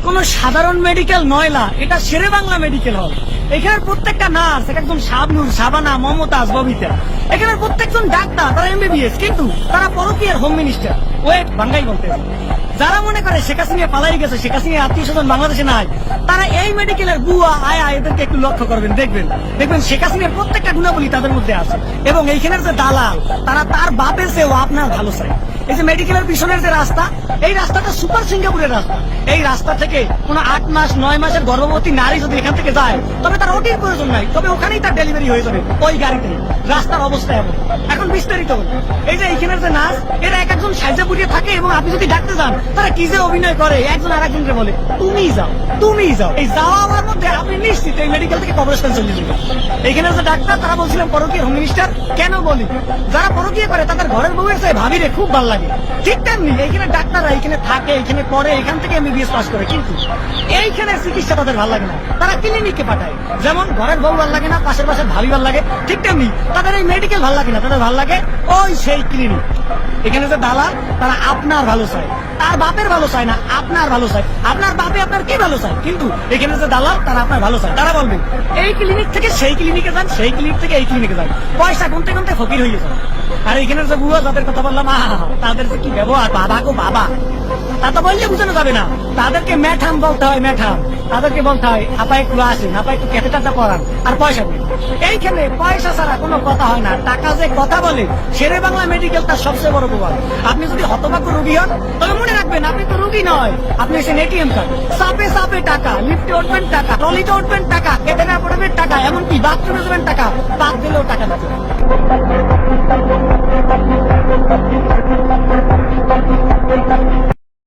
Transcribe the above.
কোনো সাধারণ মেডিকেল নয়লা, এটা শেরে বাংলা মেডিকেল হল। এখানে প্রত্যেকটা নার্স এক একজন শাবনুর, শাবানা, মমতাজ, ববিতা। এখানে প্রত্যেকজন ডাক্তার, তারা এমবিবিএস, কিন্তু তারা পরকীয়ার হোম মিনিস্টার। ওয়েট, বাঙ্গাই বলতে যারা মনে করে শেখ হাসিনা পালাই গেছে, শেখ হাসিনা আত্মীয় স্বজন বাংলাদেশে নাই, তারা এই মেডিকেলের বুয়া আয়া এদেরকে একটু লক্ষ্য করবেন, দেখবেন শেখ হাসিনার প্রত্যেকটা গুণাবলী তাদের মধ্যে আছে। এবং এইখানের যে দালাল, তারা তার বাপের চেয়েও আপনার ভালো চায়। এই যে মেডিকেলের পিছনের যে রাস্তা, এই রাস্তাটা সুপার সিঙ্গাপুরের রাস্তা। এই রাস্তা থেকে কোনো 8 মাস 9 মাসের গর্ভবতী নারী যদি এখান থেকে যায়, তবে তার ওটির প্রয়োজন নাই, তবে ওখানেই তার ডেলিভারি হয়ে যাবে ওই গাড়িতেই। রাস্তার অবস্থা এমন। এখন বিস্তারিত বলি, এই যে এইখানের যে নার্স, এরা এক একজন সাইজা বুড়িয়ে থাকে, এবং আপনি যদি ডাকতে যান, তারা কি যে অভিনয় করে, একজন আর একজনকে বলে তুমিই যাও, তুমিই যাও। এই যাওয়া আমার মধ্যে আপনি নিশ্চিত এই মেডিকেল থেকে কবরস্থান চলে যাবেন। এইখানে যে ডাক্তার, তারা বলছিলেন পরকীয়ার হোম মিনিস্টার। কেন বলি, যারা পরকীয়া করে তাদের ঘরের বউয়ের চাই ভাবিরে খুব ভালো লাগে। ঠিক তেমনি এইখানে ডাক্তাররা এখানে থাকে, এখানে পড়ে, এখান থেকে এমবিবিএস পাস করে, কিন্তু এইখানে চিকিৎসা তাদের ভালো লাগে না, তারা ক্লিনিকে পাঠায়। যেমন ঘরের বউ ভালো লাগে না, পাশের ভাবি ভালো লাগে, ঠিক তেমনি তাদের এই মেডিকেল ভালো লাগে না, তাদের ভালো লাগে ওই সেই ক্লিনিক। এখানে যে দালাল, তারা আপনার ভালো চায়, তার বাপের ভালো চায় না, আপনার ভালো চায়। আপনার বাপে আপনার কি ভালো চায়, কিন্তু এখানে যে দালাল, তারা আপনার ভালো চায়। তারা বলবে এই ক্লিনিক থেকে সেই ক্লিনিকে যান, সেই ক্লিনিক থেকে এই ক্লিনিকে যান, পয়সা গুনতে গুনতে ফকির হয়ে যান। আর এখানের যে বুয়া যাদের কথা বললাম, তাদের যে কি ব্যবহার, বাবা গো বাবা, তা তো বললে বুঝানো যাবে না। তাদেরকে ম্যাঠাম বলতে হয়, ম্যাঠাম। তাদেরকে বলতে হয় আপা একটু আসেন, আপা একটু ক্যাথেটারটা পড়ান, আর পয়সা দিন। এইখানে পয়সা ছাড়া কোনো কথা হয় না, টাকা যে কথা বলে, শেরে বাংলা মেডিকেল তার সবচেয়ে বড় প্রভাব। আপনি যদি হতভাগ্য রোগী হন, তবে মনে রাখবেন আপনি তো রোগী নয়, আপনি এসে এটিএম কার্ড। সাপে সাপে টাকা, লিফটে উঠবেন টাকা, ট্রলিতে উঠবেন টাকা, ক্যাথেটার পড়বেন টাকা, এমনকি বাথরুমে যাবেন টাকা, বাদ দিলেও টাকা দিতে।